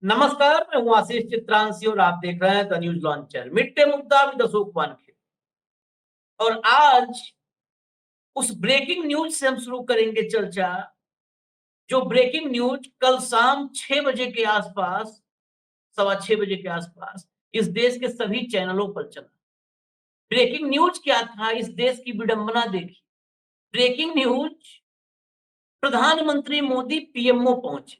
नमस्कार, मैं हूं आशीष चित्रांशी और आप देख रहे हैं द न्यूज लॉन्चर। मिड मुद्दा विद अशोक वानखेड़े। और आज उस ब्रेकिंग न्यूज से हम शुरू करेंगे चर्चा, जो ब्रेकिंग न्यूज कल शाम 6 बजे के आसपास, 6:15 बजे के आसपास इस देश के सभी चैनलों पर चला। ब्रेकिंग न्यूज क्या था? इस देश की विडंबना देखी। ब्रेकिंग न्यूज, प्रधानमंत्री मोदी पीएमओ पहुंचे।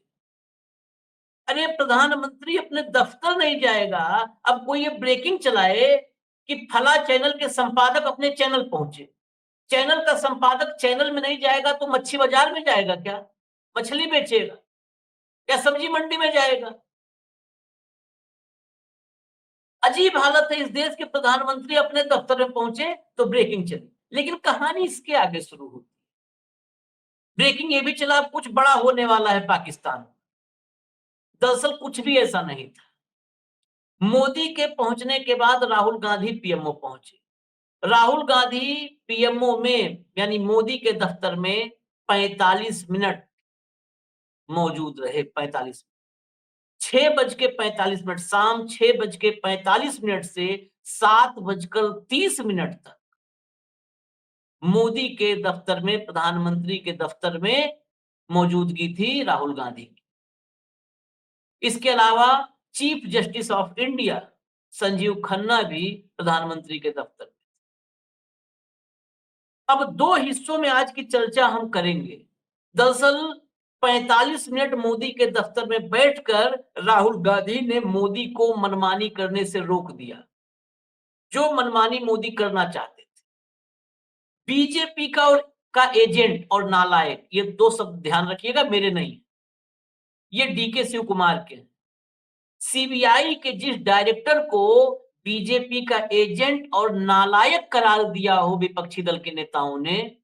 अरे प्रधानमंत्री अपने दफ्तर नहीं जाएगा, अब कोई ये ब्रेकिंग चलाए कि फला चैनल के संपादक अपने चैनल पहुंचे। चैनल का संपादक चैनल में नहीं जाएगा तो मच्छी बाजार में जाएगा क्या? मछली बेचेगा या सब्जी मंडी में जाएगा? अजीब हालत है। इस देश के प्रधानमंत्री अपने दफ्तर में पहुंचे तो ब्रेकिंग चली, लेकिन कहानी इसके आगे शुरू होती। ब्रेकिंग ये भी चला कुछ बड़ा होने वाला है पाकिस्तान। दरअसल कुछ भी ऐसा नहीं था। मोदी के पहुंचने के बाद राहुल गांधी पीएमओ पहुंचे। राहुल गांधी पीएमओ में यानी मोदी के दफ्तर में 45 मिनट मौजूद रहे। 45, 6:45, शाम 6:45 से 7:30 तक मोदी के दफ्तर में, प्रधानमंत्री के दफ्तर में मौजूदगी थी राहुल गांधी की। इसके अलावा chief justice of India Sanjeev Khanna भी प्रधानमंत्री के दफ्तर में। अब दो हिस्सों में आज की चर्चा हम करेंगे। दरअसल 45 मिनट मोदी के दफ्तर में बैठकर राहुल गांधी ने मोदी को मनमानी करने से रोक दिया, जो मनमानी मोदी करना चाहते थे। बीजेपी का एजेंट और नालायक, ये दो शब्द ध्यान रखिएगा, मेरे नहीं, ये डीके शिव कुमार के। सीबीआई के जिस डायरेक्टर को बीजेपी का एजेंट और नालायक करार दिया हो विपक्षी दल के नेताओं ने,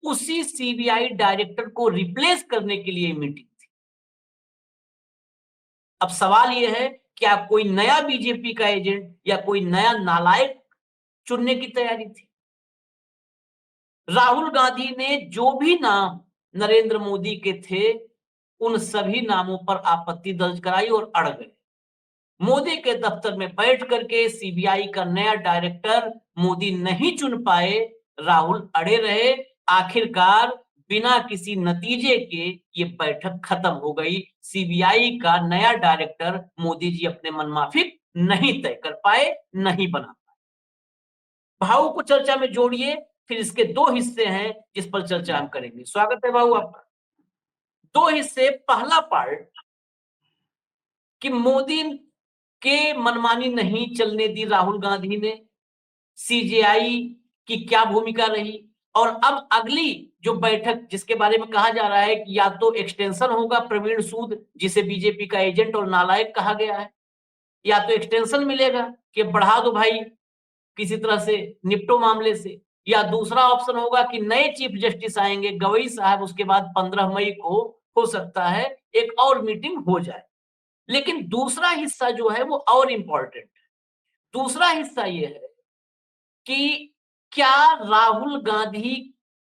उसी सीबीआई डायरेक्टर को रिप्लेस करने के लिए मीटिंग थी। अब सवाल यह है, क्या कोई नया बीजेपी का एजेंट या कोई नया नालायक चुनने की तैयारी थी? राहुल गांधी ने जो भी नाम नरेंद्र मोदी के थे, उन सभी नामों पर आपत्ति दर्ज कराई और अड़ गए। मोदी के दफ्तर में बैठ करके सीबीआई का नया डायरेक्टर मोदी नहीं चुन पाए, राहुल अड़े रहे। आखिरकार बिना किसी नतीजे के ये बैठक खत्म हो गई। सीबीआई का नया डायरेक्टर मोदी जी अपने मनमाफिक नहीं तय कर पाए, नहीं बना पाए। भाऊ को चर्चा में जोड़िए, फिर इसके दो हिस्से हैं जिस पर चर्चा हम करेंगे। स्वागत है भाऊ आपका। दो हिस्से। पहला पार्ट कि मोदी के मनमानी नहीं चलने दी राहुल गांधी ने, सीजेआई की क्या भूमिका रही, और अब अगली जो बैठक जिसके बारे में कहा जा रहा है कि या तो एक्सटेंशन होगा प्रवीण सूद, जिसे बीजेपी का एजेंट और नालायक कहा गया है, या तो एक्सटेंशन मिलेगा कि बढ़ा दो भाई, किसी तरह से निपटो मामले से, या दूसरा ऑप्शन होगा कि नए चीफ जस्टिस आएंगे गवई साहब, उसके बाद 15 मई को हो सकता है एक और मीटिंग हो जाए। लेकिन दूसरा हिस्सा जो है वो और इंपॉर्टेंट है। दूसरा हिस्सा ये है कि क्या राहुल गांधी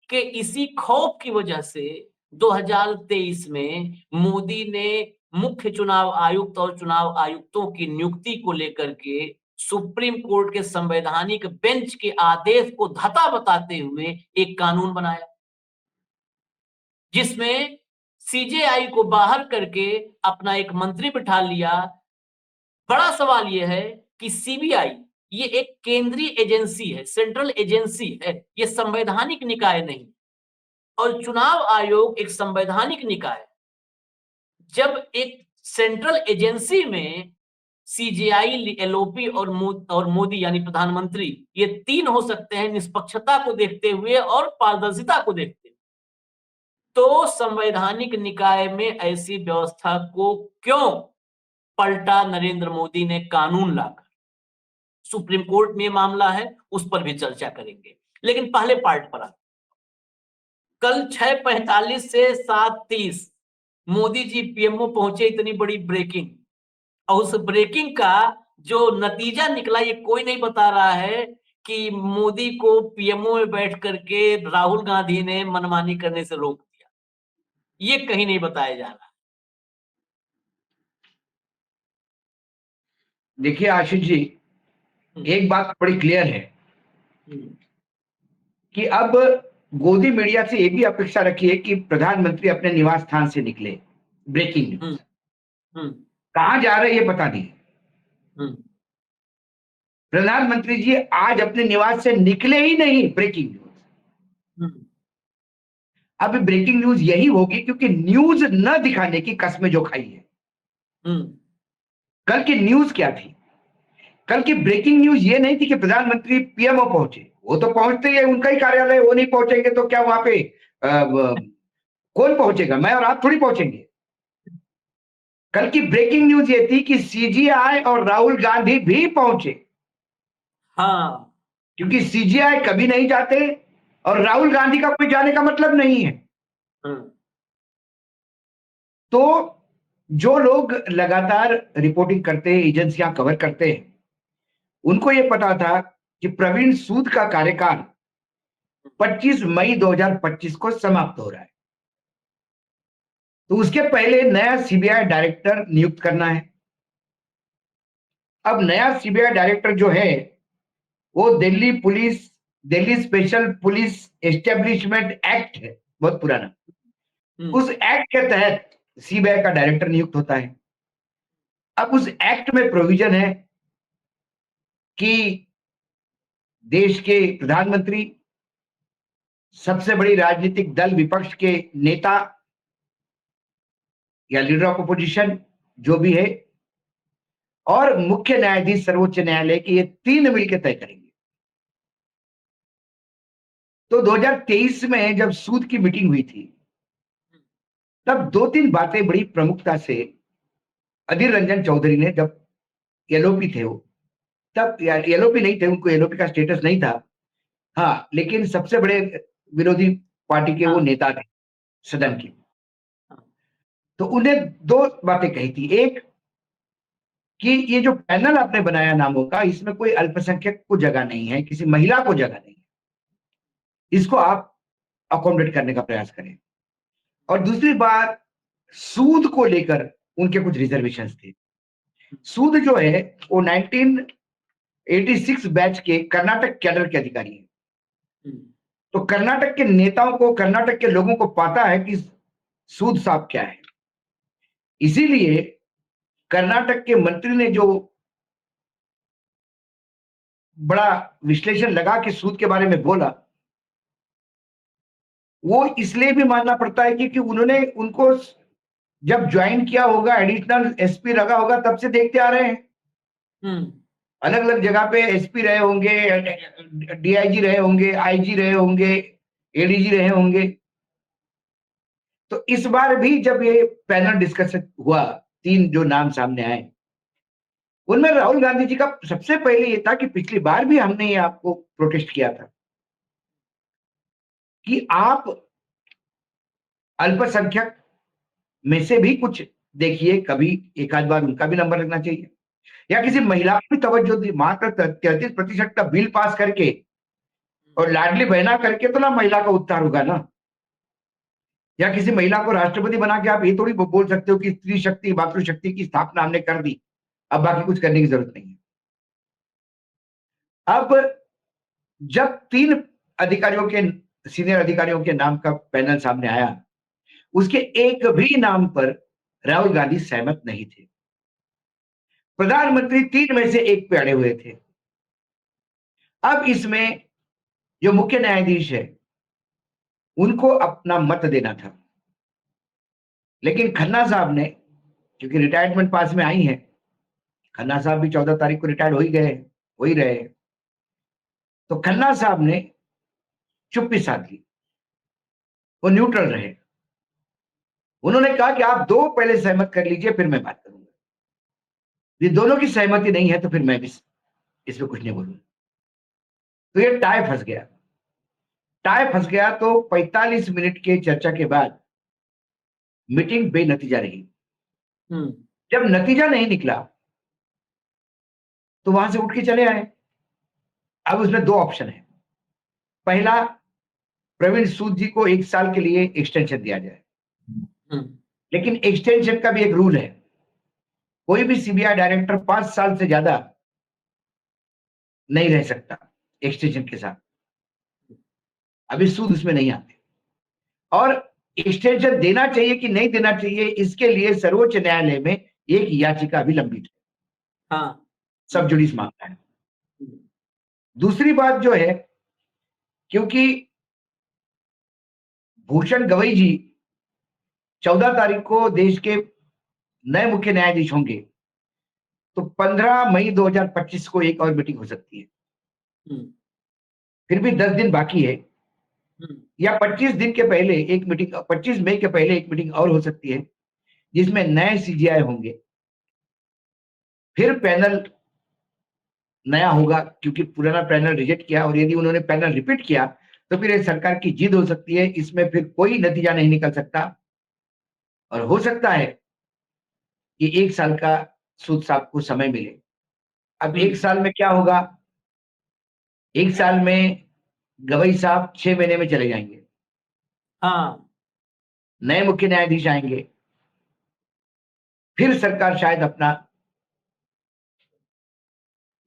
के इसी खौफ की वजह से 2023 में मोदी ने मुख्य चुनाव आयुक्त और चुनाव आयुक्तों की नियुक्ति को लेकर के सुप्रीम कोर्ट के संवैधानिक बेंच के आदेश को धता बताते हुए एक कानून बनाया, जिसमें सीजेआई को बाहर करके अपना एक मंत्री बिठा लिया? बड़ा सवाल यह है कि सीबीआई ये एक केंद्रीय एजेंसी है, सेंट्रल एजेंसी है, ये संवैधानिक निकाय नहीं, और चुनाव आयोग एक संवैधानिक निकाय। जब एक सेंट्रल एजेंसी में सीजेआई, एलओपी और मोदी यानी प्रधानमंत्री, ये तीन हो सकते हैं निष्पक्षता को देखते हुए और पारदर्शिता को देखते हुए, तो संवैधानिक निकाय में ऐसी व्यवस्था को क्यों पलटा नरेंद्र मोदी ने कानून लाकर? सुप्रीम कोर्ट में मामला है, उस पर भी चर्चा करेंगे। लेकिन पहले पार्ट पर कल 6:45 से 7:30 मोदी जी पीएमओ पहुंचे। इतनी बड़ी ब्रेकिंग, और उस ब्रेकिंग का जो नतीजा निकला ये कोई नहीं बता रहा है कि मोदी को पीएमओ में बैठ करके राहुल गांधी ने मनमानी करने से रोक दिया, ये कहीं नहीं बताया जा रहा। देखिए आशीष जी, एक बात बड़ी क्लियर है कि अब गोदी मीडिया से ये भी अपेक्षा रखिए कि प्रधानमंत्री अपने निवास स्थान से निकले। ब्रेकिंग न्यूज कहां जा रहे ये पता नहीं। प्रधानमंत्री जी आज अपने निवास से निकले ही नहीं। Breaking news. अब ब्रेकिंग न्यूज यही होगी क्योंकि न्यूज न दिखाने की कसमें जो खाई है। कल की न्यूज क्या थी? कल की ब्रेकिंग न्यूज ये नहीं थी कि प्रधानमंत्री पीएमओ पहुंचे। वो तो पहुंचते ही है, उनका ही कार्यालय। वो नहीं पहुंचेंगे तो क्या वहां पे कौन पहुंचेगा? मैं और आप थोड़ी पहुंचेंगे। कल की ब्रेकिंग न्यूज ये थी कि सीजीआई और राहुल गांधी भी पहुंचे। हाँ, क्योंकि सीजीआई कभी नहीं जाते और राहुल गांधी का कोई जाने का मतलब नहीं है। तो जो लोग लगातार रिपोर्टिंग करते हैं, एजेंसियां कवर करते हैं, उनको यह पता था कि प्रवीण सूद का कार्यकाल 25 मई 2025 को समाप्त हो रहा है। तो उसके पहले नया सीबीआई डायरेक्टर नियुक्त करना है। अब नया सीबीआई डायरेक्टर जो है वो Delhi special police establishment act है, बहुत पुराना। उस एक्ट के तहत सीबीआई का डायरेक्टर नियुक्त होता है। अब उस एक्ट में प्रोविजन है कि देश के प्रधानमंत्री, सबसे बड़ी राजनीतिक दल विपक्ष के नेता या लीडर ऑफ अपोजिशन जो भी है, और मुख्य न्यायाधीश सर्वोच्च न्यायालय के, ये तीन मिलकर तय करेंगे। तो 2023 में जब सूद की मीटिंग हुई थी, तब दो तीन बातें बड़ी प्रमुखता से अधीर रंजन चौधरी ने, जब एलओपी थे वो, तब एलओपी नहीं थे, उनको एलओपी का स्टेटस नहीं था। हाँ, लेकिन सबसे बड़े विरोधी पार्टी के वो नेता थे सदन के। तो उन्हें दो बातें कही थी। एक कि ये जो पैनल आपने बनाया नामों का, इसमें कोई अल्पसंख्यक को जगह नहीं है, किसी महिला को जगह नहीं है, इसको आप अकोमोडेट करने का प्रयास करें। और दूसरी बात, सूद को लेकर उनके कुछ रिजर्वेशंस थे। सूद जो है वो 1986 बैच के कर्नाटक कैडर के अधिकारी हैं। तो कर्नाटक के नेताओं को, कर्नाटक के लोगों को पता है कि सूद साहब क्या है। इसीलिए कर्नाटक के मंत्री ने जो बड़ा विश्लेषण लगा के सूद के बारे में बोला, वो इसलिए भी मानना पड़ता है क्योंकि उन्होंने उनको जब ज्वाइन किया होगा, एडिशनल एसपी लगा होगा, तब से देखते आ रहे हैं। अलग अलग जगह पे एसपी रहे होंगे, डीआईजी रहे होंगे, आईजी रहे होंगे, एडीजी रहे होंगे। तो इस बार भी जब ये पैनल डिस्कशन हुआ, तीन जो नाम सामने आए, उनमें राहुल गांधी जी का सबसे पहले ये था कि पिछली बार भी हमने ये आपको प्रोटेस्ट किया था कि आप अल्पसंख्यक में से भी कुछ देखिए, कभी एक आध बार उनका भी नंबर लगना चाहिए, या किसी महिला को भी तवज्जो दी। मात्र 33% का बिल पास करके और लाडली बहना करके तो ना महिला का उद्धार होगा ना। या किसी महिला को राष्ट्रपति बना के आप ये थोड़ी बोल सकते हो कि स्त्री शक्ति, मातृशक्ति की स्थापना हमने कर दी, अब बाकी कुछ करने की जरूरत नहीं है। अब जब तीन अधिकारियों के, सीनियर अधिकारियों के नाम का पैनल सामने आया, उसके एक भी नाम पर राहुल गांधी सहमत नहीं थे। प्रधानमंत्री तीन में से एक पे अड़े हुए थे। अब इसमें जो मुख्य न्यायाधीश है, उनको अपना मत देना था, लेकिन खन्ना साहब ने, क्योंकि रिटायरमेंट पास में आई है, खन्ना साहब भी 14 तारीख को रिटायर्ड हो ही गए, हो ही रहे, तो खन्ना साहब ने चुप्पी साध ली, वो न्यूट्रल रहे। उन्होंने कहा कि आप दो पहले सहमत कर लीजिए, फिर मैं बात करूंगा। ये दोनों की सहमति नहीं है तो फिर मैं भी इसमें कुछ नहीं बोलूंगा। तो ये टाई फंस गया। टाई फंस गया तो 45 मिनट के चर्चा के बाद मीटिंग बेनतीजा रही। जब नतीजा नहीं निकला तो वहां से उठ के चले आए। अब उसमें दो ऑप्शन है। पहला, प्रवीण सूद जी को 1 साल के लिए एक्सटेंशन दिया जाए, लेकिन एक्सटेंशन का भी एक रूल है कोई भी सीबीआई डायरेक्टर 5 साल से ज्यादा नहीं रह सकता एक्सटेंशन के साथ। अभी सूद इसमें नहीं आते। और एक्सटेंशन देना चाहिए कि नहीं देना चाहिए, इसके लिए सर्वोच्च न्यायालय में एक याचिका अभी लंबित है। हाँ। सब जुडिस मामला है। दूसरी बात जो है, क्योंकि भूषण गवई जी 14 तारीख को देश के नए मुख्य न्यायाधीश होंगे, तो 15 मई 2025 को एक और मीटिंग हो सकती है। फिर भी 10 दिन बाकी है, या 25 दिन के पहले एक मीटिंग, 25 मई के पहले एक मीटिंग और हो सकती है, जिसमें नए सीजीआई होंगे। फिर पैनल नया होगा, क्योंकि पुराना पैनल रिजेक्ट किया, और यदि उन्होंने पैनल रिपीट किया तो फिर सरकार की जिद हो सकती है। इसमें फिर कोई नतीजा नहीं निकल सकता, और हो सकता है कि 1 साल का सूद साहब को समय मिले। अब 1 साल में क्या होगा? 1 साल में गवई साहब 6 महीने में चले जाएंगे। हाँ। नए मुख्य न्यायाधीश आएंगे, फिर सरकार शायद अपना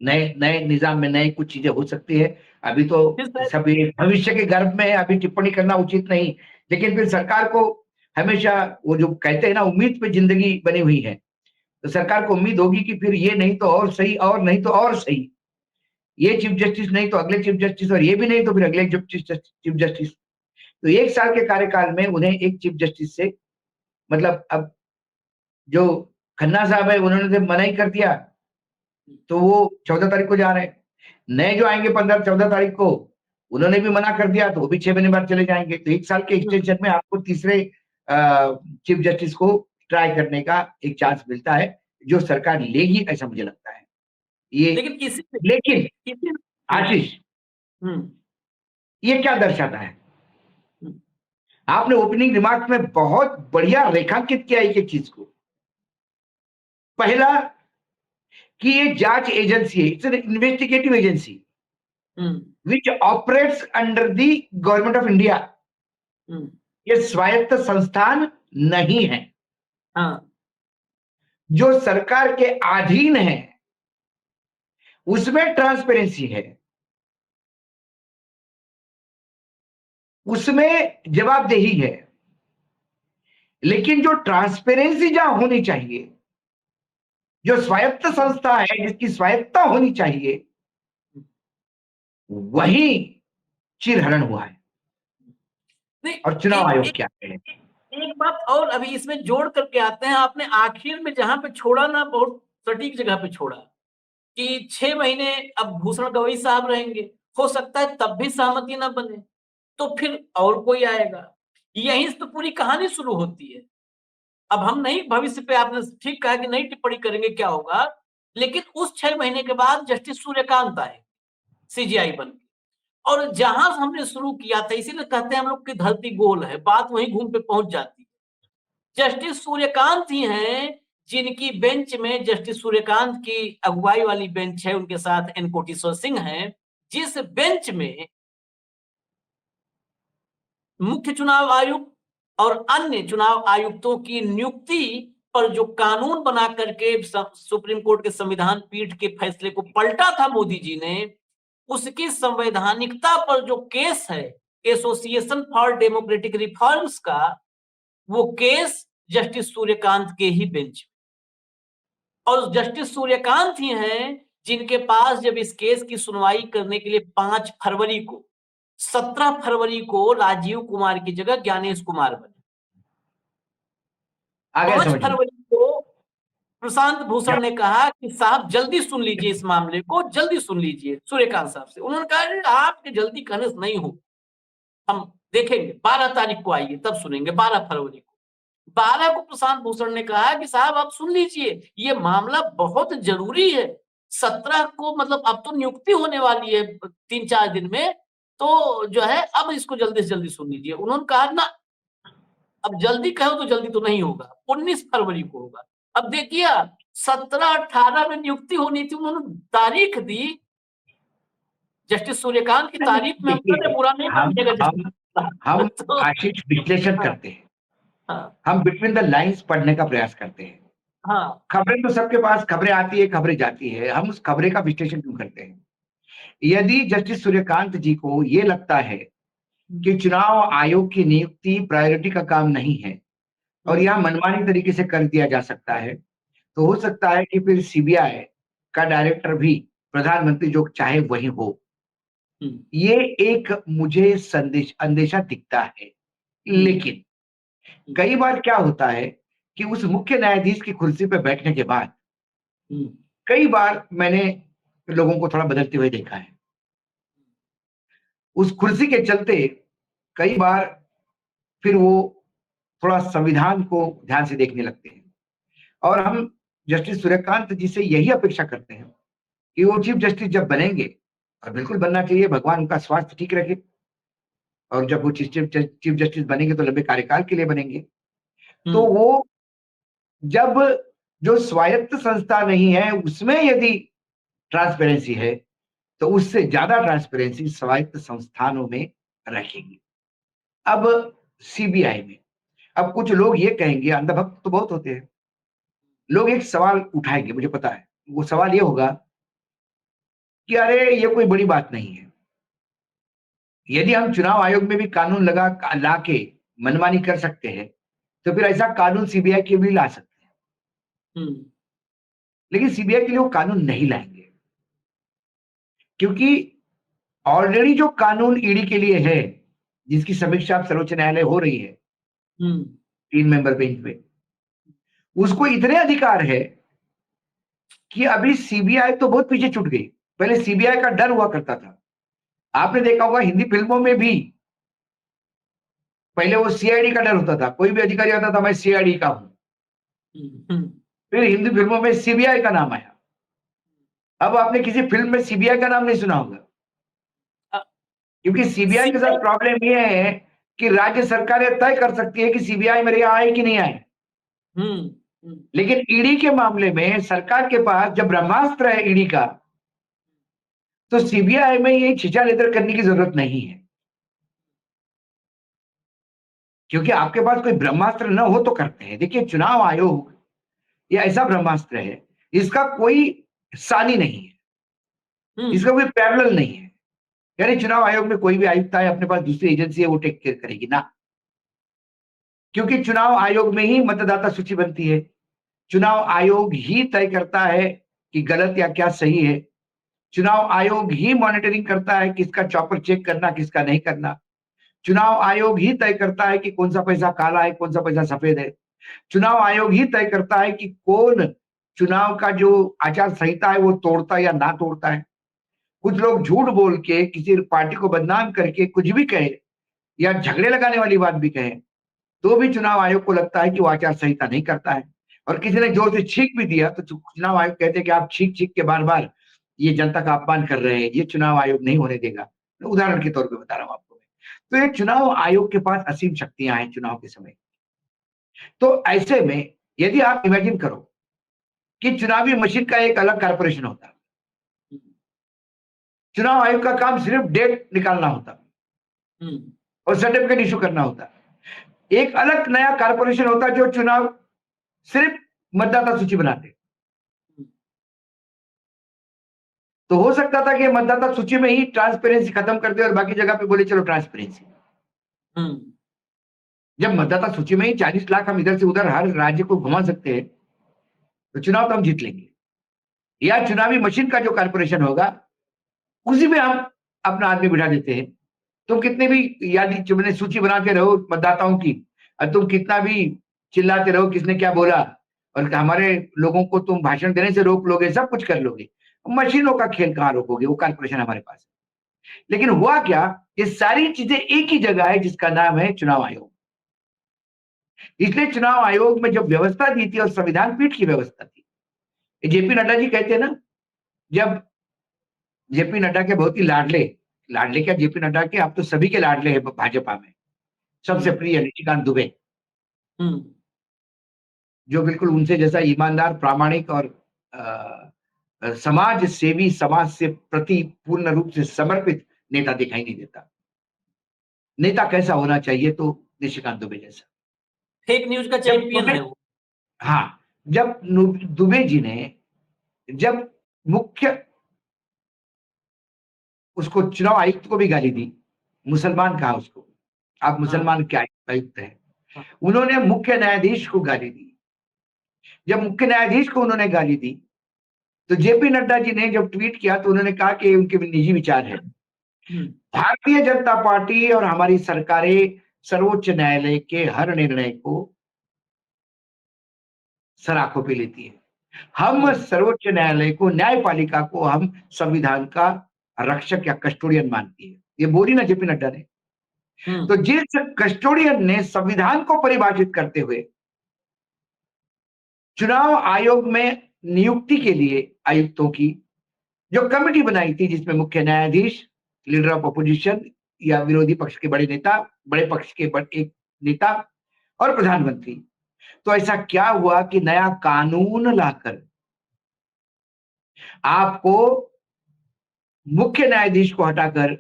नए नए निजाम में नए कुछ चीजें हो सकती है। अभी तो सब ये भविष्य के गर्भ में है, अभी टिप्पणी करना उचित नहीं। लेकिन फिर सरकार को हमेशा वो जो कहते हैं ना, उम्मीद पे जिंदगी बनी हुई है, तो सरकार को उम्मीद होगी कि फिर ये नहीं तो और सही, और नहीं तो और सही, ये चीफ जस्टिस नहीं तो अगले चीफ जस्टिस, और ये भी नहीं तो फिर अगले चीफ जस्टिस। तो 1 साल के कार्यकाल में उन्हें एक चीफ जस्टिस से, मतलब अब जो खन्ना साहब है उन्होंने तो मना ही कर दिया, तो वो 14 तारीख को जा रहे हैं। नए जो आएंगे 15-14 तारीख को, उन्होंने भी मना कर दिया, तो वो भी 6 महीने बाद चले जाएंगे। तो 1 साल के एक्सटेंशन में आपको तीसरे चीफ जस्टिस को ट्राई करने का एक चांस मिलता है, जो सरकार लेगी, ऐसा मुझे लगता है। ये लेकिन आशीष, ये क्या दर्शाता है? आपने ओपनिंग रिमार्क में बहुत बढ़िया रेखांकित किया एक चीज को। पहला कि ये जांच एजेंसी है, it's an investigative agency which operates under the government of India. ये स्वायत्त संस्थान नहीं है। हाँ। जो सरकार के अधीन है उसमें ट्रांसपेरेंसी है, उसमें जवाबदेही है। लेकिन जो ट्रांसपेरेंसी जहां होनी चाहिए, जो स्वायत्त संस्था है जिसकी स्वायत्तता होनी चाहिए, वही चिरहरण हुआ है। और चुनाव आयोग क्या है? एक बात और अभी इसमें जोड़ करके आते हैं। आपने आखिर में जहां पे छोड़ा ना, बहुत सटीक जगह पे छोड़ा कि 6 महीने अब भूषण गवई साहब रहेंगे, हो सकता है तब भी सहमति ना बने, तो फिर और कोई आएगा। यहीं से तो पूरी कहानी शुरू होती है। अब हम नहीं भविष्य पे, आपने ठीक कहा कि नहीं टिप्पणी करेंगे क्या होगा, लेकिन उस 6 महीने के बाद जस्टिस सूर्यकांत आए सीजीआई बन के, और जहां हमने शुरू किया था, इसीलिए कहते हैं हम लोग की धरती गोल है, बात वहीं घूम पे पहुंच जाती है। जस्टिस सूर्यकांत ही हैं जिनकी बेंच में, जस्टिस सूर्यकांत की अगुवाई वाली बेंच है, उनके साथ एन कोटेश्वर सिंह हैं, जिस बेंच में मुख्य चुनाव आयुक्त और अन्य चुनाव आयुक्तों की नियुक्ति पर जो कानून बना करके सुप्रीम कोर्ट के संविधान पीठ के फैसले को पलटा था मोदी जी ने, उसकी संवैधानिकता पर जो केस है एसोसिएशन फॉर डेमोक्रेटिक रिफॉर्म्स का, वो केस जस्टिस सूर्यकांत के ही बेंच में। और जस्टिस सूर्यकांत ही हैं जिनके पास जब इस केस की सुनवाई करने के लिए 5 फरवरी को, 17 फरवरी को राजीव कुमार की जगह ज्ञानेश कुमार बने। 5 फरवरी को प्रशांत भूषण ने कहा कि साहब जल्दी सुन लीजिए, इस मामले को जल्दी सुन लीजिए सूर्यकांत साहब से। उन्होंने कहा आपके जल्दी कहने से नहीं हो, हम देखेंगे, 12 तारीख को आइए तब सुनेंगे। 12 फरवरी को, 12 को प्रशांत भूषण ने कहा कि साहब आप सुन लीजिए, ये मामला बहुत जरूरी है। 17 को मतलब अब तो नियुक्ति होने वाली है 3-4 दिन में, तो जो है अब इसको जल्दी से जल्दी सुन लीजिए। उन्होंने कहा ना, अब जल्दी कहो तो जल्दी तो नहीं होगा, 19 फरवरी को होगा। अब देखिए 17-18 में नियुक्ति होनी थी, उन्होंने तारीख दी। जस्टिस सूर्यकांत की तारीफ में हम बुरा नहीं मानिएगा। हम आशीष विश्लेषण करते हैं, हम बिटवीन द लाइंस पढ़ने का प्रयास करते हैं। हाँ। खबरें तो सबके पास खबरें आती है, खबरें जाती है, हम उस खबरें का विश्लेषण क्यों करते हैं? यदि जस्टिस सूर्यकांत जी को ये लगता है कि चुनाव आयोग की नियुक्ति प्रायोरिटी का काम नहीं है और यह मनमानी तरीके से कर दिया जा सकता है, तो हो सकता है कि फिर सीबीआई का डायरेक्टर भी प्रधानमंत्री जो चाहे वही हो। ये एक मुझे अंदेशा दिखता है। लेकिन कई बार क्या होता है कि उस मुख्य न्यायाधीश की कुर्सी पे बैठने के बाद कई बार मैंने लोगों को थोड़ा बदलते हुए देखा है। उस कुर्सी के चलते कई बार फिर वो थोड़ा संविधान को ध्यान से देखने लगते हैं और हम जस्टिस सूर्यकांत जी से यही अपेक्षा करते हैं कि वो चीफ जस्टिस जब बनेंगे और बिल्कुल बनना चाहिए, भगवान उनका स्वास्थ्य ठीक रखे और जब वो चीफ जस्टिस बनेंगे तो लंबे कार्यकाल के लिए बनेंगे। तो वो जब जो स्वायत्त संस्था नहीं है उसमें यदि ट्रांसपेरेंसी है, तो उससे ज्यादा ट्रांसपेरेंसी स्वायत्त संस्थानों में रखेगी। अब सीबीआई में अब कुछ लोग ये कहेंगे, अंधभक्त तो बहुत होते हैं। लोग एक सवाल उठाएंगे, मुझे पता है। वो सवाल ये होगा कि अरे ये कोई बड़ी बात नहीं है। यदि हम चुनाव आयोग में भी कानून ला के मनमानी कर सकते हैं, तो फिर ऐसा कानून सीबीआई के भी ला सकते हैं। लेकिन सीबीआई के लिए वो कानून नहीं लाएंगे, क्योंकि ऑलरेडी जो कानून ईडी के लिए है, जिसकी समीक्षा अब सर्वोच्च न्यायालय हो रही है 3 मेंबर बेंच पे, उसको इतने अधिकार है कि अभी सीबीआई तो बहुत पीछे छूट गई। पहले सीबीआई का डर हुआ करता था। आपने देखा होगा हिंदी फिल्मों में भी पहले वो सीआईडी का डर होता था। कोई भी अधिकारी आता था, मैं सीआईडी का हूं। फिर हिंदी फिल्मों में सीबीआई का नाम आया। अब आपने किसी फिल्म में सीबीआई का नाम नहीं सुना होगा, क्योंकि सीबीआई के साथ प्रॉब्लम ये है कि राज्य सरकारें तय कर सकती है कि सीबीआई मेरे यहाँ आए कि नहीं आए। लेकिन ईडी के मामले में सरकार के पास जब ब्रह्मास्त्र है ईडी का, तो सीबीआई में ये छिछा लेदर करने की जरूरत नहीं है, क्योंकि आपके पास कोई ब्रह्मास्त्र न हो तो करते हैं। देखिए, चुनाव आयोग ये ऐसा ब्रह्मास्त्र है, इसका कोई सानी नहीं है, इसका कोई पैरेलल नहीं है। यानी चुनाव आयोग में कोई भी आयुक्त आए, अपने पास दूसरी एजेंसी है, वो टेक केयर करेगी ना, क्योंकि चुनाव आयोग में ही मतदाता सूची बनती है। चुनाव आयोग ही तय करता है कि गलत या क्या सही है। चुनाव आयोग ही मॉनिटरिंग करता है किसका चॉपर चेक करना, किसका नहीं करना। चुनाव आयोग ही तय करता है कि कौन सा पैसा काला है, कौन सा पैसा सफेद है। चुनाव आयोग ही तय करता है कि कौन चुनाव का जो आचार संहिता है वो तोड़ता है या ना तोड़ता है। कुछ लोग झूठ बोल के किसी पार्टी को बदनाम करके कुछ भी कहे या झगड़े लगाने वाली बात भी कहे, तो भी चुनाव आयोग को लगता है कि वो आचार संहिता नहीं करता है। और किसी ने जोर से छींक भी दिया तो चुनाव आयोग कहते हैं कि आप छींक छींक के बार बार ये जनता का अपमान कर रहे हैं, ये चुनाव आयोग नहीं होने देगा। उदाहरण के तौर पे बता रहा हूं आपको। तो ये चुनाव आयोग के पास असीम शक्तियां हैं चुनाव के समय। तो ऐसे में यदि आप इमेजिन करो कि चुनावी मशीन का एक अलग कारपोरेशन होता, चुनाव आयोग का काम सिर्फ डेट निकालना होता और सर्टिफिकेट इशू करना होता। एक अलग नया कारपोरेशन होता जो चुनाव सिर्फ मतदाता सूची बनाते। तो हो सकता था कि मतदाता सूची में ही ट्रांसपेरेंसी खत्म कर दे और बाकी जगह पे बोले चलो ट्रांसपेरेंसी। जब मतदाता सूची में ही 40 लाख हम इधर से उधर हर राज्य को घुमा सकते हैं, तो चुनाव तो हम जीत लेंगे। या चुनावी मशीन का जो कारपोरेशन होगा उसी में हम अपना आदमी बिठा देते हैं। तुम कितने भी यादी चुनने सूची बनाते रहो मतदाताओं की, और तुम कितना भी चिल्लाते रहो किसने क्या बोला, और हमारे लोगों को तुम भाषण देने से रोक लोगे, सब कुछ कर लोगे। मशीनों का खेल कहां रोकोगे, वो कारपोरेशन हमारे पास है। लेकिन हुआ क्या, ये सारी चीजें एक ही जगह है जिसका नाम है चुनाव आयोग। इसलिए चुनाव आयोग में जब व्यवस्था दी थी और संविधान पीठ की व्यवस्था थी, जेपी नड्डा जी कहते हैं ना, जब जेपी नड्डा के बहुत ही लाडले, लाडले क्या जेपी नड्डा के, आप तो सभी के लाडले हैं भाजपा में, सबसे प्रिय निशिकांत दुबे, जो बिल्कुल उनसे जैसा ईमानदार, प्रामाणिक और समाज सेवी, समाज से प्रति पूर्ण रूप से समर्पित नेता दिखाई नहीं देता। नेता कैसा होना चाहिए, तो निशिकांत दुबे जैसा। फेक न्यूज का जब चैंपियन है वो। हाँ, जब दुबे जी ने जब मुख्य उसको चुनाव आयुक्त को भी गाली दी, मुसलमान कहा उसको, आप हाँ मुसलमान के आयुक्त हैं। हाँ उन्होंने मुख्य न्यायाधीश को गाली दी। जब मुख्य न्यायाधीश को उन्होंने गाली दी, तो जेपी नड्डा जी ने जब ट्वीट किया तो उन्होंने कहा कि उनके निजी विचार है। हम्म, भारतीय जनता पार्टी और हमारी सरकारें सर्वोच्च न्यायालय के हर निर्णय को सर आंखों पे लेती है। हम सर्वोच्च न्यायालय को, न्यायपालिका को हम संविधान का रक्षक या कस्टोडियन मानती है। ये बोली ना जेपी नड्डा ने। तो हम्म, जिस कस्टोडियन ने संविधान को परिभाषित करते हुए चुनाव आयोग में नियुक्ति के लिए आयुक्तों की जो कमेटी बनाई थी, जिसमें मुख्य न्यायाधीश, लीडर ऑफ अपोजिशन या विरोधी पक्ष के बड़े नेता, बड़े पक्ष के एक नेता और प्रधानमंत्री, तो ऐसा क्या हुआ कि नया कानून लाकर आपको मुख्य न्यायाधीश को हटाकर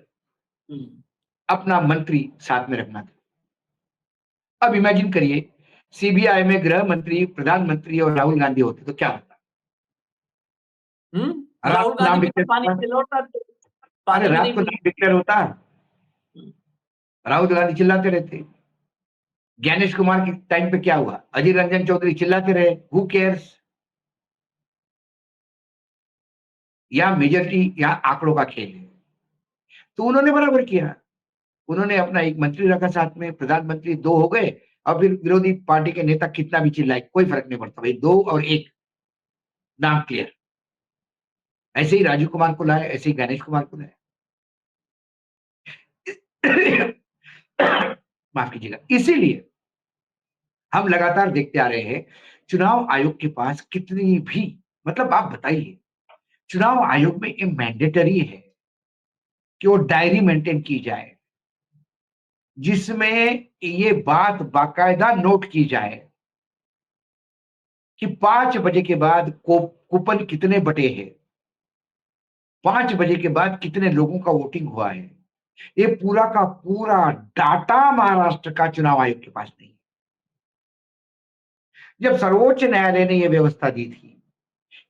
हम्म, अपना मंत्री साथ में रखना था। अब इमेजिन करिए, सीबीआई में गृह मंत्री, प्रधानमंत्री और राहुल गांधी होते तो क्या होता? रात राहुल को गांधी नाम भी तो डिक्लेयर पानी होता। में लौट रहा था, अरे पानी में रात नहीं को डूब। नाम डिक्लेयर होता, हम्म, राहुल गांधी चिल्लाते रहते। ज्ञानेश कुमार के टाइम पे क्या हुआ? अधीर रंजन चौधरी चिल्लाते रहे, हु केयर्स। या मेजोरिटी या आंकड़ों का खेल है। तो उन्होंने बराबर किया। उन्होंने अपना एक मंत्री रखा साथ में, प्रधानमंत्री दो हो गए। और फिर विरोधी पार्टी के नेता कितना भी चिल्लाए कोई फर्क नहीं पड़ता भाई, दो और एक, नाम क्लियर। ऐसे ही राजीव कुमार को लाए, ऐसे ही गणेश कुमार को लाए। माफ कीजिएगा। इसीलिए हम लगातार देखते आ रहे हैं, चुनाव आयोग के पास कितनी भी, मतलब आप बताइए, चुनाव आयोग में ये मैंडेटरी है कि वो डायरी मेंटेन की जाए, जिसमें ये बात बाकायदा नोट की जाए कि 5 बजे के बाद कूपन कितने बटे हैं, 5 बजे के बाद कितने लोगों का वोटिंग हुआ है। ये पूरा का पूरा डाटा महाराष्ट्र का चुनाव आयोग के पास नहीं है। जब सर्वोच्च न्यायालय ने यह व्यवस्था दी थी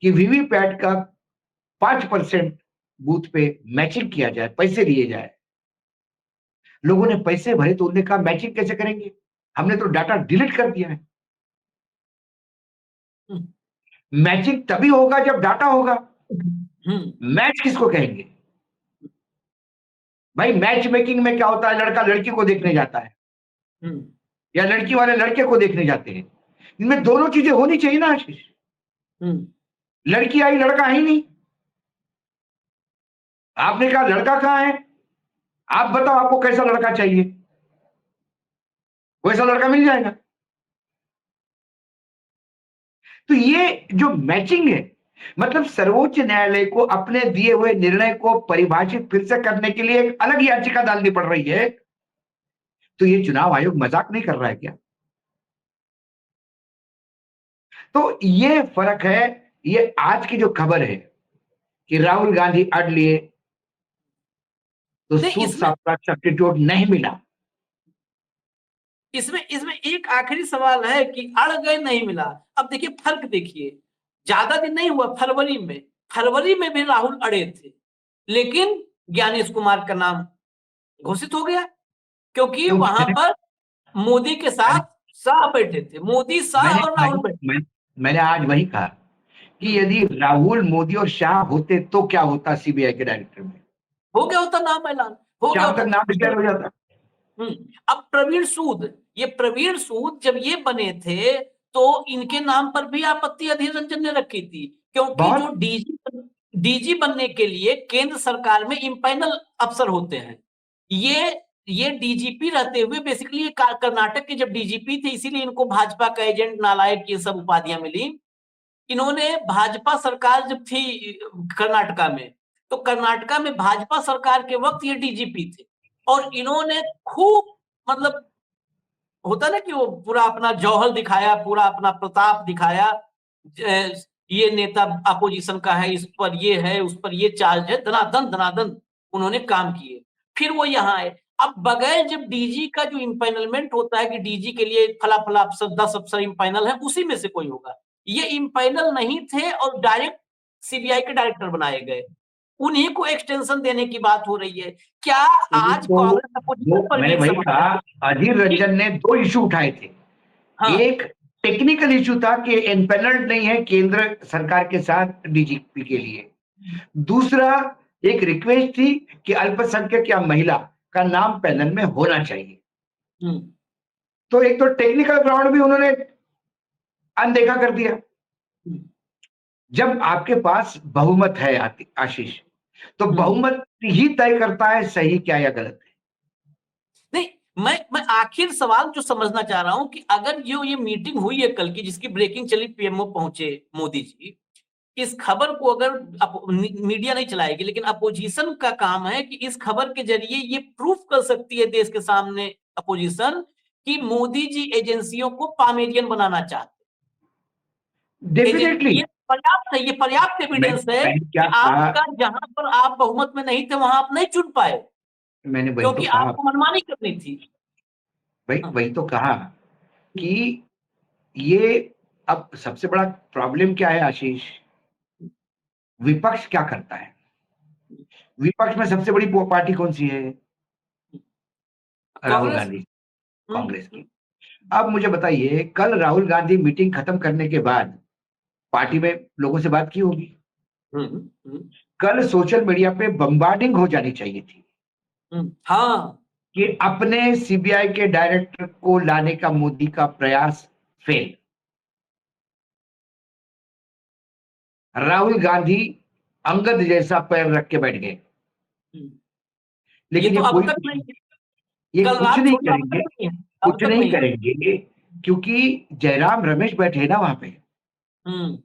कि वीवीपैट का 5% बूथ पे मैचिंग किया जाए, पैसे लिए जाए, लोगों ने पैसे भरे तो उन्होंने कहा मैचिंग कैसे करेंगे, हमने तो डाटा डिलीट कर दिया है। हम्म, मैचिंग तभी होगा जब डाटा होगा। हम्म, मैच किसको कहेंगे भाई? मैच मेकिंग में क्या होता है, लड़का लड़की को देखने जाता है हम्म, या लड़की वाले लड़के को देखने जाते हैं। इनमें दोनों चीजें होनी चाहिए ना आशीष। हम्म, लड़की आई, लड़का है ही नहीं। आपने कहा लड़का कहाँ है, आप बताओ आपको कैसा लड़का चाहिए, वैसा लड़का मिल जाएगा। तो ये जो मैचिंग है, मतलब सर्वोच्च न्यायालय को अपने दिए हुए निर्णय को परिभाषित फिर से करने के लिए एक अलग याचिका डालनी पड़ रही है। तो ये चुनाव आयोग मजाक नहीं कर रहा है क्या? तो ये फर्क है। ये आज की जो खबर है कि राहुल गांधी अड़ लिए तो नहीं सूद इसमें साफ का सब्स्टिट्यूट नहीं मिला। इसमें इसमें एक आखिरी सवाल है कि अड़ गए नहीं मिला। अब देखिए फर्क देखिए, ज्यादा दिन नहीं हुआ, फरवरी में भी राहुल अड़े थे, लेकिन ज्ञानेश कुमार का नाम घोषित हो गया, क्योंकि क्योंकि वहां पर मोदी के मैंने साथ शाह बैठे थे, मोदी शाह मैंने और राहुल मैंने बैठे। मैंने, मैंने आज वही कहा कि हम्म, यदि राहुल, मोदी और शाह होते तो क्या होता सीबीआई के डायरेक्टर में? हो गया होता नाम ऐलान, हो गया शाम तक होता। नाम डिक्लेयर हो जाता। हम्म, अब प्रवीण सूद जब ये बने थे, तो इनके नाम पर भी आपत्ति अधीर रंजन ने रखी थी, क्योंकि जो बहुत डीजी बनने के लिए केंद्र सरकार में इम्पैनल अफसर होते हैं। ये डीजीपी रहते हुए बेसिकली ये कर्नाटक के जब डीजीपी थे, इसीलिए इनको भाजपा का एजेंट, नालायक, ये सब उपाधियां मिली। इन्होंने भाजपा सरकार जब थी कर्नाटका में, तो कर्नाटका में भाजपा सरकार के वक्त ये डीजीपी थे, और इन्होंने खूब, मतलब होता ना कि वो पूरा अपना जौहर दिखाया, पूरा अपना प्रताप दिखाया। ये नेता अपोजिशन का है, इस पर ये है, उस पर ये चार्ज है, धनाधन धनाधन उन्होंने काम किए। फिर वो यहाँ आए। अब बगैर जब डीजी का जो इम्पैनलमेंट होता है कि डीजी के लिए फला फला अफसर, 10 अफसर इम्पैनल है, उसी में से कोई होगा। ये इम्पैनल नहीं थे और डायरेक्ट सीबीआई के डायरेक्टर बनाए गए, उन्हीं को एक्सटेंशन देने की बात हो रही है। क्या आज तो कांग्रेस अपोजिशन पर भी मैंने एक वही सवाल कहा, है अधीर कि रंजन ने 2 इश्यू उठाए थे। हाँ, एक टेक्निकल इश्यू था कि एम्पैनल्ड नहीं है केंद्र सरकार के साथ डीजीपी के लिए। दूसरा एक रिक्वेस्ट थी कि अल्पसंख्यक या महिला का नाम पैनल में होना चाहिए। हुँ, तो एक तो टेक्निकल ग्राउंड भी उन्होंने अनदेखा कर दिया। हुँ, जब आपके पास बहुमत है आशीष, तो हुँ। बहुमत ही तय करता है सही क्या या गलत है। नहीं, मैं आखिर सवाल जो समझना चाह रहा हूं कि अगर जो ये मीटिंग हुई है कल की जिसकी ब्रेकिंग चली, पीएमओ पहुंचे मोदी जी, इस खबर को अगर मीडिया नहीं चलाएगी लेकिन अपोजिशन का काम है कि इस खबर के जरिए ये प्रूफ कर सकती है देश के सामने अपोजिशन कि मोदी जी एजेंसियों को पामेलियन बनाना चाहते हैं। डेफिनेटली। ये पर्याप्त एविडेंस है मैंने क्या कि कहा, आपका जहां पर आप बहुमत में नहीं थे वहां आप नहीं चुन पाए मैंने वही तो क्योंकि कहा, आपको मनमानी करनी थी। वही हाँ, वही तो कहा कि ये, अब सबसे बड़ा प्रॉब्लम क्या है आशीष, विपक्ष क्या करता है। विपक्ष में सबसे बड़ी पार्टी कौन सी है? राहुल कांग्रेस। गांधी, हम्म, कांग्रेस की। अब मुझे बताइए, कल राहुल गांधी मीटिंग खत्म करने के बाद पार्टी में लोगों से बात की होगी। हम्म, हम्म, कल सोशल मीडिया पे बम्बार्डिंग हो जानी चाहिए थी हाँ, कि अपने सीबीआई के डायरेक्टर को लाने का मोदी का प्रयास फेल। राहुल गांधी अंगद जैसा पैर रख के बैठ गए। हम्म। ये लेकिन तो ये अब कोई तक कुछ, नहीं है, ये कल कुछ रात नहीं छोड़िए अब करेंगे, तक नहीं है, अब कुछ तक नहीं नहीं है। करेंगे, क्योंकि जयराम रमेश बैठे ना वहां पे। हम्म,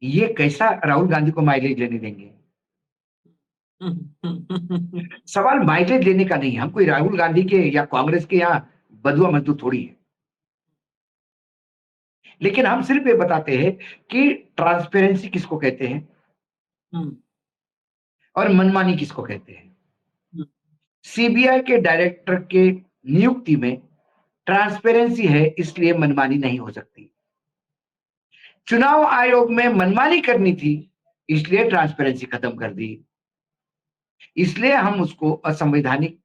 ये कैसा राहुल गांधी को माइलेज लेने देंगे? हम्म, सवाल माइलेज लेने का नहीं है, हम कोई राहुल गांधी के या कांग्रेस के यहाँ बदुआ मजदूर थोड़ी है। लेकिन हम सिर्फ ये बताते हैं कि ट्रांसपेरेंसी किसको कहते हैं हम्म, और मनमानी किसको कहते हैं। हम्म, सीबीआई के डायरेक्टर के नियुक्ति में ट्रांसपेरेंसी है, इसलिए मनमानी नहीं हो सकती। चुनाव आयोग में मनमानी करनी थी, इसलिए ट्रांसपेरेंसी खत्म कर दी। इसलिए हम उसको असंवैधानिक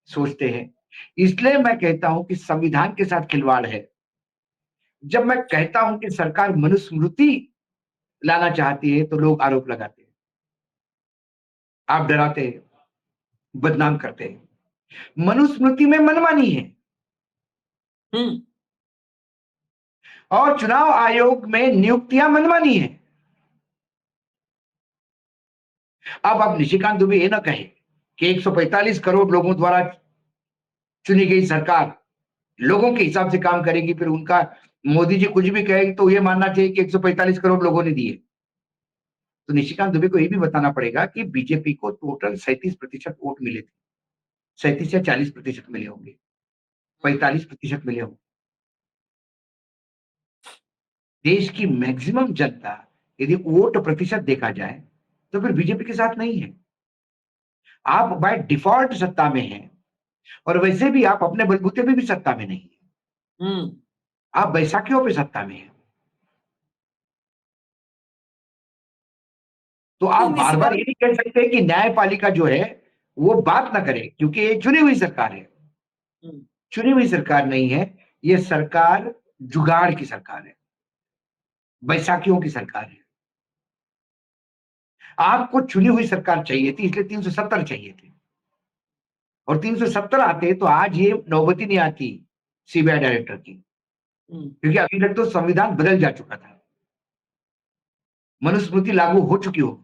सोचते हैं। इसलिए मैं कहता हूं कि संविधान के साथ खिलवाड़ है। जब मैं कहता हूं कि सरकार मनुस्मृति लाना चाहती है तो लोग आरोप लगाते हैं, आप डराते हैं, बदनाम करते हैं। मनुस्मृति में मनमानी है हम्म, और चुनाव आयोग में नियुक्तियां मनमानी है। अब आप निशिकांत दुबे ये ना कहे कि 145 करोड़ लोगों द्वारा चुनी गई सरकार लोगों के हिसाब से काम करेगी, फिर उनका मोदी जी कुछ भी कहे तो ये मानना चाहिए कि 145 करोड़ लोगों ने दिए। तो निशिकांत दुबे को ये भी बताना पड़ेगा कि बीजेपी को टोटल 37% वोट मिले थे, 37 या 40% मिले होंगे, 45% मिले होंगे। देश की मैक्सिमम जनता यदि वोट प्रतिशत देखा जाए तो फिर बीजेपी के साथ नहीं है। आप बाय डिफॉल्ट सत्ता में हैं और वैसे भी आप अपने बलबूते पे भी सत्ता में नहीं है, हम्म, आप बैसाखियों पे सत्ता में हैं। तो आप नहीं, बार बार निशिकांत। ये नहीं कह सकते कि न्यायपालिका जो है वो बात ना करे, क्योंकि ये चुनी हुई सरकार है। हम्म, चुनी हुई सरकार नहीं है, ये सरकार जुगाड़ की सरकार है, बैसाखियों की सरकार है। आपको चुनी हुई सरकार चाहिए थी, इसलिए 370 चाहिए थे और 370 आते तो आज ये नौबती नहीं आती सीबीआई डायरेक्टर की, हम्म, क्योंकि अभी तक तो संविधान बदल जा चुका था, मनुस्मृति लागू हो चुकी हो।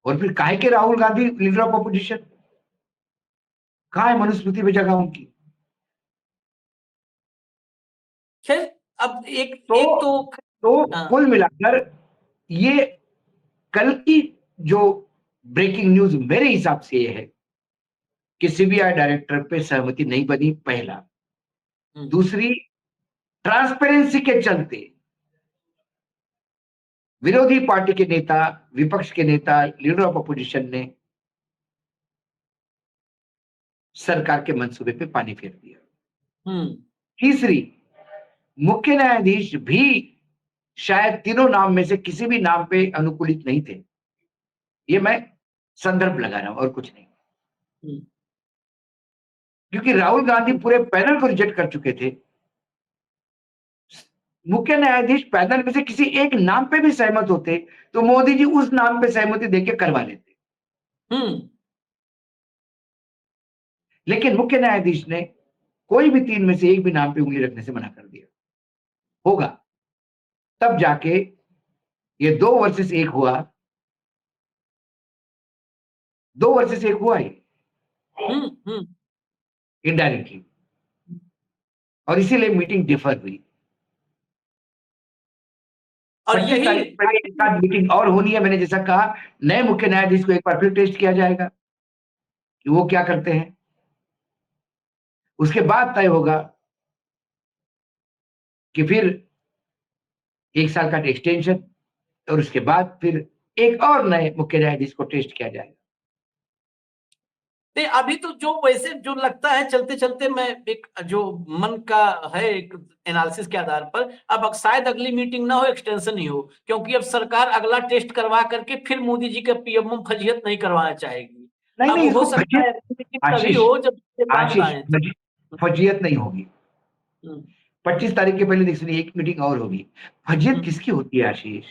और फिर काहे के Rahul Gandhi leader of opposition, कहा है मनुस्मृति में जगह उनकी? खैर, अब एक तो एक तो हाँ, कुल मिलाकर ये कल की जो ब्रेकिंग न्यूज मेरे हिसाब से ये है कि सीबीआई डायरेक्टर पे सहमति नहीं बनी, पहला। हम्म, दूसरी, ट्रांसपेरेंसी के चलते विरोधी पार्टी के नेता, विपक्ष के नेता, लीडर ऑफ अपोजिशन ने सरकार के मंसूबे पे पानी फेर दिया। हम्म, तीसरी, मुख्य न्यायाधीश भी शायद तीनों नाम में से किसी भी नाम पे अनुकूलित नहीं थे। ये मैं संदर्भ लगा रहा हूं और कुछ नहीं, हम्म, क्योंकि राहुल गांधी पूरे पैनल को रिजेक्ट कर चुके थे। मुख्य न्यायाधीश पैनल में से किसी एक नाम पे भी सहमत होते तो मोदी जी उस नाम पे सहमति देके करवा लेते, हम्म, लेकिन मुख्य न्यायाधीश ने कोई भी तीन में से एक भी नाम पे उंगली रखने से मना कर दिया। होगा तब जाके ये 2 वर्सेस 1 हुआ, 2 वर्सेस 1 हुआ ये हम्म। इनडायरेक्टली, और इसीलिए मीटिंग डिफर हुई। और 25 यही तारीख को एक साथ मीटिंग और होनी है। मैंने जैसा कहा, नए मुख्य न्यायाधीश को एक बार फिर टेस्ट किया जाएगा कि वो क्या करते हैं। उसके बाद तय होगा कि फिर 1 साल का एक्सटेंशन, और उसके बाद फिर एक और नए मुख्य न्यायाधीश को टेस्ट किया जाएगा। नहीं, अभी तो जो वैसे जो लगता है चलते चलते, मैं एक जो मन का है एक एनालिसिस के आधार पर, अब शायद अगली मीटिंग ना हो, एक्सटेंशन ही हो, क्योंकि अब सरकार अगला टेस्ट करवा करके फिर मोदी जी के पीएम में फजीहत नहीं करवाना चाहेगी। नहीं अब नहीं, हो इसको सकता है अगली मीटिंग तभी आशीष, हो जब ये बात आशीष आए। फजीयत नहीं होगी। हम्म, 25 तारीख के पहले दूसरी एक मीटिंग और होगी। फजीयत हम्म, किसकी होती है आशीष?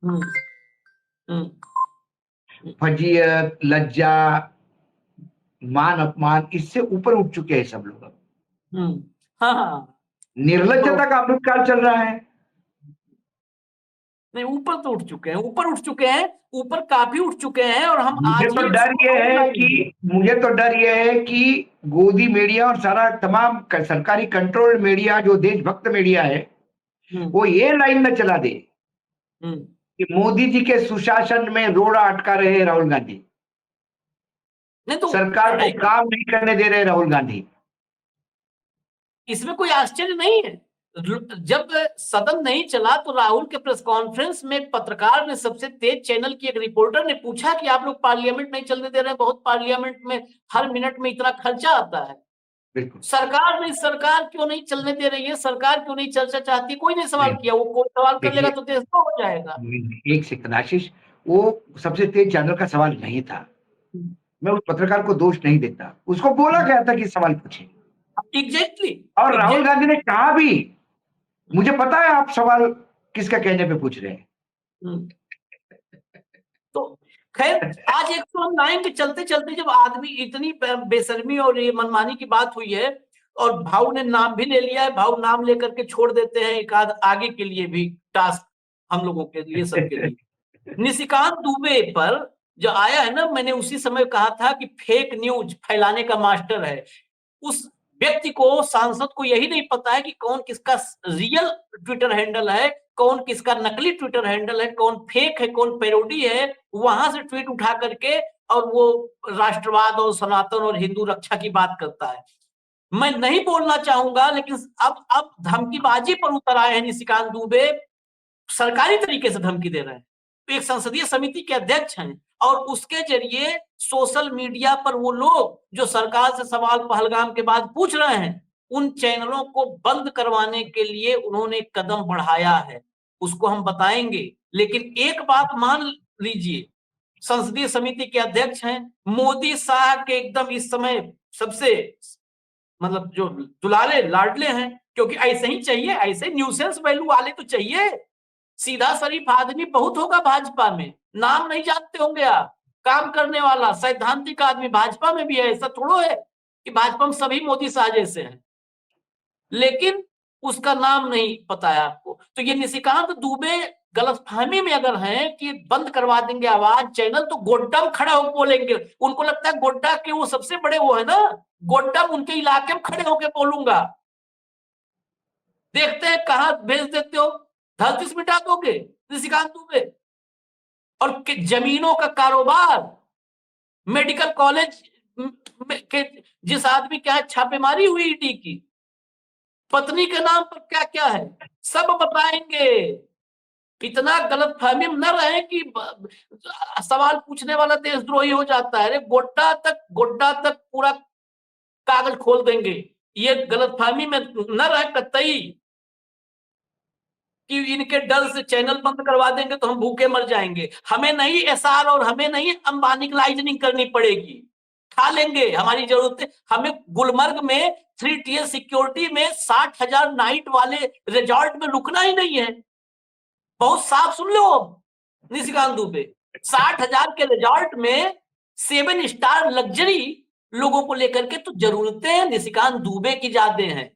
हम्म, हम्म, फजीयत, लज्जा, मान अपमान, इससे ऊपर उठ चुके हैं सब लोग। हम्म, हाँ हाँ। तो निर्लज्जता का अमृतकाल चल रहा है। नहीं, ऊपर तो उठ चुके हैं, ऊपर उठ चुके हैं, ऊपर काफी उठ चुके हैं, और हम मुझे आज तो ही डर इसको ये है आउटलाइन। कि मुझे तो डर ये है कि गोदी मीडिया और सारा तमाम सरकारी कंट्रोल मीडिया, जो देशभक्त मीडिया है, हम्म, वो ये लाइन न चला दे हम्म। कि मोदी जी के सुशासन में रोड़ा अटका रहे राहुल गांधी, नहीं तो सरकार को है, काम नहीं करने दे रहे राहुल गांधी। इसमें कोई आश्चर्य नहीं है। जब सदन नहीं चला तो राहुल के प्रेस कॉन्फ्रेंस में एक पत्रकार ने, सबसे तेज चैनल की एक रिपोर्टर ने पूछा कि आप लोग पार्लियामेंट नहीं चलने दे रहे हैं, बहुत पार्लियामेंट में हर मिनट में इतना खर्चा आता है, बिल्कुल सरकार नहीं, सरकार क्यों नहीं चलने दे रही है, सरकार क्यों नहीं चर्चा चाहती, कोई नहीं सवाल नहीं। किया। वो कोई सवाल कर लेगा देखिए, तो देश को हो जाएगा। एक सेकंड आशीष, वो सबसे तेज चैनल का सवाल नहीं था। मैं उस पत्रकार को दोष नहीं देता, उसको बोला गया था कि सवाल पूछे, एग्जैक्टली, और राहुल एग्जैक्टली। गांधी ने कहा भी, मुझे पता है आप सवाल किसका कहने पे पूछ रहे हैं। तो खैर, आज एक तो हम लाइन के चलते चलते, जब आदमी इतनी बेशर्मी और ये मनमानी की बात हुई है, और भाऊ ने नाम भी ले लिया है, भाऊ नाम लेकर के छोड़ देते हैं एक आध आगे के लिए भी टास्क, हम लोगों के लिए, सबके लिए। निशिकांत दुबे पर जो आया है ना, मैंने उसी समय कहा था कि फेक न्यूज फैलाने का मास्टर है। उस व्यक्ति को, सांसद को यही नहीं पता है कि कौन किसका रियल ट्विटर हैंडल है, कौन किसका नकली ट्विटर हैंडल है, कौन फेक है, कौन पैरोडी है, वहां से ट्वीट उठा करके और वो राष्ट्रवाद और सनातन और हिंदू रक्षा की बात करता है। मैं नहीं बोलना चाहूंगा, लेकिन अब धमकीबाजी पर उतर आए हैं निशिकांत दुबे, सरकारी तरीके से धमकी दे रहे हैं। तो एक संसदीय समिति के अध्यक्ष हैं, और उसके जरिए सोशल मीडिया पर वो लोग जो सरकार से सवाल पहलगाम के बाद पूछ रहे हैं, उन चैनलों को बंद करवाने के लिए उन्होंने कदम बढ़ाया है, उसको हम बताएंगे। लेकिन एक बात मान लीजिए, संसदीय समिति के अध्यक्ष हैं, मोदी शाह के एकदम इस समय सबसे, मतलब जो दुलारे लाडले हैं, क्योंकि ऐसे ही चाहिए, ऐसे न्यूसेंस वैल्यू वाले तो चाहिए। सीधा शरीफ आदमी बहुत होगा भाजपा में, नाम नहीं जानते होंगे आप, काम करने वाला सैद्धांतिक आदमी भाजपा में भी है, ऐसा थोड़ो है कि भाजपा में सभी मोदी शाह जैसे हैं, लेकिन उसका नाम नहीं पता है आपको। तो ये निशिकांत दुबे गलतफहमी में अगर हैं कि बंद करवा देंगे आवाज चैनल, तो गोड्डा में खड़े होकर बोलेंगे, उनको लगता है गोड्डा के वो सबसे बड़े वो है ना, गोड्डा उनके इलाके में खड़े होकर बोलूंगा, देखते हैं कहां भेज देते हो, धरती से मिटा दोगे निशिकांत दुबे। और जमीनों का कारोबार, मेडिकल कॉलेज के जिस आदमी क्या है, छापेमारी हुई ईडी की, पत्नी के नाम पर क्या क्या है, सब बताएंगे। इतना गलत फहमी में न रहे कि सवाल पूछने वाला देशद्रोही हो जाता है। अरे गोड्डा तक पूरा कागज खोल देंगे ये गलतफहमी में न रह कतई कि इनके डर से चैनल बंद करवा देंगे तो हम भूखे मर जाएंगे। हमें नहीं एसआर और हमें नहीं अंबानी की लाइजनिंग करनी पड़ेगी, खा लेंगे हमारी जरूरतें। हमें गुलमर्ग में 3 tier सिक्योरिटी में 60,000 नाइट वाले रिजॉर्ट में रुकना ही नहीं है। बहुत साफ सुन लो निशिकांत दुबे, 60,000 के रिजॉर्ट में 7 स्टार लग्जरी लोगों को लेकर के तो जरूरतें निशिकांत दुबे की ज्यादा हैं।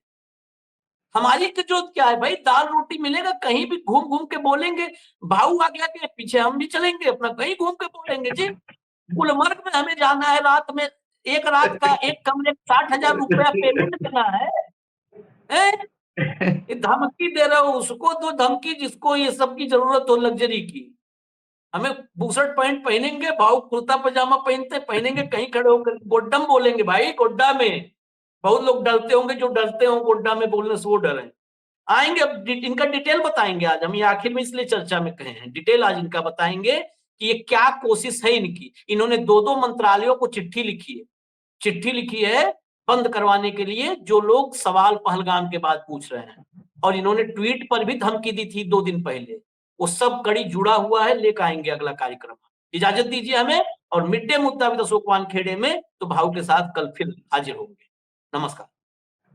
हमारी तो जरूरत क्या है भाई, दाल रोटी मिलेगा, कहीं भी घूम घूम के बोलेंगे, भाऊ आ गया के पीछे हम भी चलेंगे, अपना कहीं घूम के बोलेंगे जी। गुलमर्ग में हमें जाना है, रात में एक रात का एक कमरे 60,000 रुपया पेमेंट करना है। ये धमकी दे रहे हो, उसको दो धमकी जिसको ये सब की जरूरत हो लग्जरी की। हमें बुशर्ट पैंट पहनेंगे, भाऊ कुर्ता पजामा पहनेंगे, कहीं खड़े होकर गोड्डा में बोलेंगे भाई, गोड्डा में। बहुत लोग डरते होंगे, जो डरते हो गोड्डा में बोलने से वो डरे। आएंगे, अब इनका डिटेल बताएंगे आज हम, ये आखिर में इसलिए चर्चा में कहे हैं, डिटेल आज इनका बताएंगे कि ये क्या कोशिश है इनकी। इन्होंने 2-2 मंत्रालयों को चिट्ठी लिखी है बंद करवाने के लिए, जो लोग सवाल पहलगाम के बाद पूछ रहे हैं। और इन्होंने ट्वीट पर भी धमकी दी थी 2 दिन पहले। वो सब कड़ी जुड़ा हुआ है, लेकर आएंगे अगला कार्यक्रम। इजाजत दीजिए हमें, और मिड डे मुद्दा विद अशोक वानखेड़े में तो भाव के साथ कल फिर हाजिर होंगे। नमस्कार।